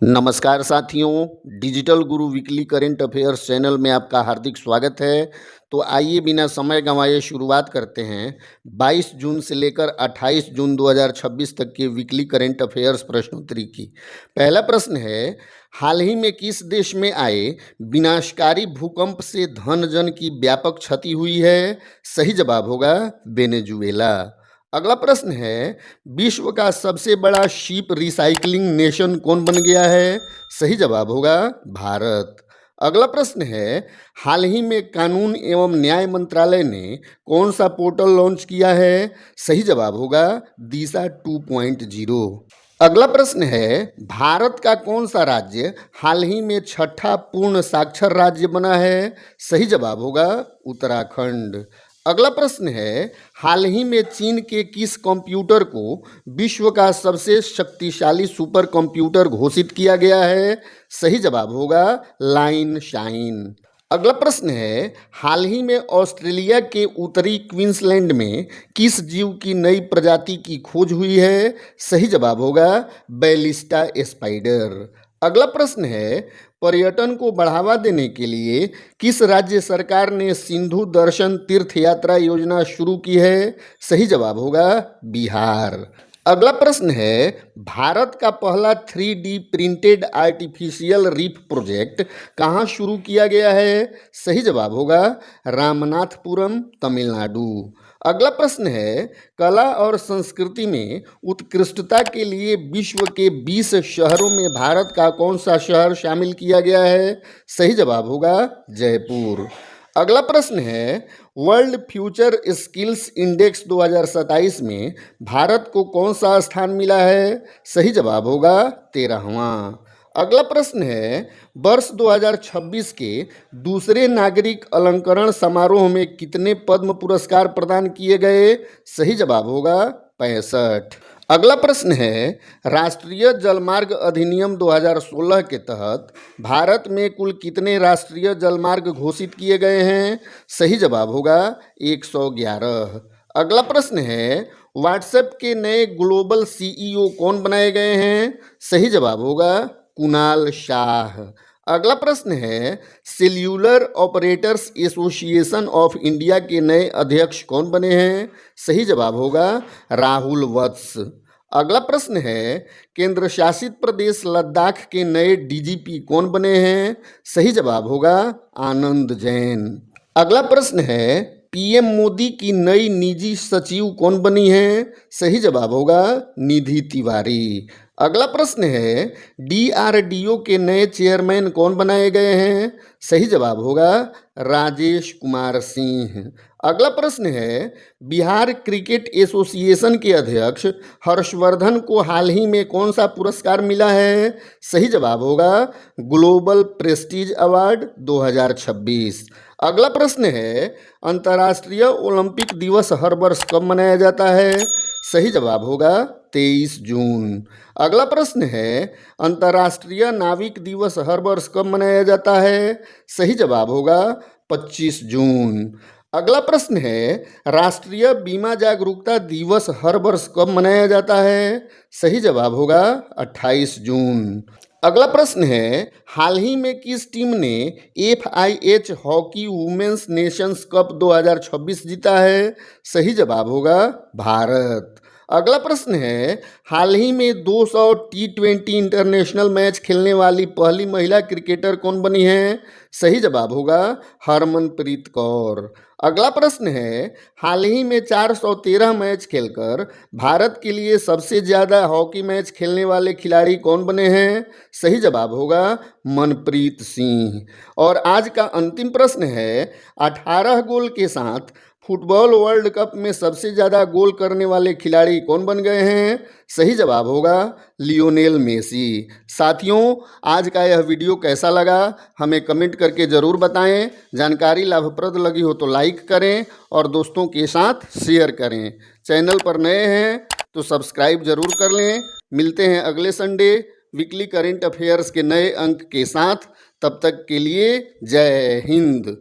नमस्कार साथियों, डिजिटल गुरु weekly current affairs channel में आपका हार्दिक स्वागत है। तो आइए बिना समय गंवाए शुरुआत करते हैं 22 जून से लेकर 28 जून 2026 तक के वीकली करंट अफेयर्स प्रश्नोत्तरी की। पहला प्रश्न है, हाल ही में किस देश में आए विनाशकारी भूकंप से धन जन की व्यापक क्षति हुई है? सही जवाब होगा वेनेजुएला। अगला प्रश्न है, विश्व का सबसे बड़ा शिप रिसाइकलिंग नेशन कौन बन गया है? सही जवाब होगा भारत। अगला प्रश्न है, हाल ही में कानून एवं न्याय मंत्रालय ने कौन सा पोर्टल लॉन्च किया है? सही जवाब होगा दिशा 2.0। अगला प्रश्न है, भारत का कौन सा राज्य हाल ही में छठा पूर्ण साक्षर राज्य बना है? सही जवाब होगा उत्तराखंड। अगला प्रश्न है, हाल ही में चीन के किस कंप्यूटर को विश्व का सबसे शक्तिशाली सुपर कंप्यूटर घोषित किया गया है? सही जवाब होगा लाइन शाइन। अगला प्रश्न है, हाल ही में ऑस्ट्रेलिया के उत्तरी क्वींसलैंड में किस जीव की नई प्रजाति की खोज हुई है? सही जवाब होगा बैलिस्टा स्पाइडर। अगला प्रश्न है, पर्यटन को बढ़ावा देने के लिए किस राज्य सरकार ने सिंधु दर्शन तीर्थ यात्रा योजना शुरू की है? सही जवाब होगा बिहार। अगला प्रश्न है, भारत का पहला 3D printed artificial reef project कहाँ शुरू किया गया है? सही जवाब होगा रामनाथपुरम, तमिलनाडु। अगला प्रश्न है, कला और संस्कृति में उत्कृष्टता के लिए विश्व के 20 शहरों में भारत का कौन सा शहर शामिल किया गया है? सही जवाब होगा जयपुर। अगला प्रश्न है, वर्ल्ड फ्यूचर स्किल्स इंडेक्स 2027 में भारत को कौन सा स्थान मिला है? सही जवाब होगा 13वां। अगला प्रश्न है, वर्ष 2026 के दूसरे नागरिक अलंकरण समारोह में कितने पद्म पुरस्कार प्रदान किए गए? सही जवाब होगा 65। अगला प्रश्न है, राष्ट्रीय जलमार्ग अधिनियम 2016 के तहत भारत में कुल कितने राष्ट्रीय जलमार्ग घोषित किए गए हैं? सही जवाब होगा 111। अगला प्रश्न है, व्हाट्सएप के नए ग्लोबल CEO कौन बनाए गए हैं? सही जवाब होगा कुणाल शाह। अगला प्रश्न है, cellular operators association of India के नए अध्यक्ष कौन बने हैं? सही जवाब होगा राहुल वत्स। अगला प्रश्न है, केंद्र शासित प्रदेश लद्दाख के नए DGP कौन बने हैं? सही जवाब होगा आनंद जैन। अगला प्रश्न है, PM मोदी की नई निजी सचिव कौन बनी है? सही जवाब होगा निधि तिवारी। अगला प्रश्न है, DRDO के नए चेयरमैन कौन बनाए गए हैं? सही जवाब होगा राजेश कुमार सिंह। अगला प्रश्न है, बिहार क्रिकेट एसोसिएशन के अध्यक्ष हर्षवर्धन को हाल ही में कौन सा पुरस्कार मिला है? सही जवाब होगा ग्लोबल प्रेस्टीज अवार्ड 2026। अगला प्रश्न है, अंतर्राष्ट्रीय ओलंपिक दिवस हर वर्ष कब मनाया जाता है? सही जवाब होगा 23 जून। अगला प्रश्न है, अंतर्राष्ट्रीय नाविक दिवस हर वर्ष कब मनाया जाता है? सही जवाब होगा 25 जून। अगला प्रश्न है, राष्ट्रीय बीमा जागरूकता दिवस हर वर्ष कब मनाया जाता है? सही जवाब होगा 28 जून। अगला प्रश्न है, हाल ही में किस टीम ने FIH hockey women's nations cup 2026 जीता है? सही जवाब होगा भारत। अगला प्रश्न है, हाल ही में 200 T20 इंटरनेशनल मैच खेलने वाली पहली महिला क्रिकेटर कौन बनी है? सही जवाब होगा हरमनप्रीत कौर। अगला प्रश्न है, हाल ही में 413 मैच खेलकर भारत के लिए सबसे ज़्यादा हॉकी मैच खेलने वाले खिलाड़ी कौन बने हैं? सही जवाब होगा मनप्रीत सिंह। और आज का अंतिम प्रश्न है, 18 गोल के साथ फुटबॉल वर्ल्ड कप में सबसे ज़्यादा गोल करने वाले खिलाड़ी कौन बन गए हैं? सही जवाब होगा लियोनेल मेसी। साथियों, आज का यह वीडियो कैसा लगा हमें कमेंट करके ज़रूर बताएं। जानकारी लाभप्रद लगी हो तो लाइक करें और दोस्तों के साथ शेयर करें। चैनल पर नए हैं तो सब्सक्राइब जरूर कर लें। मिलते हैं अगले संडे वीकली करंट अफेयर्स के नए अंक के साथ। तब तक के लिए जय हिंद।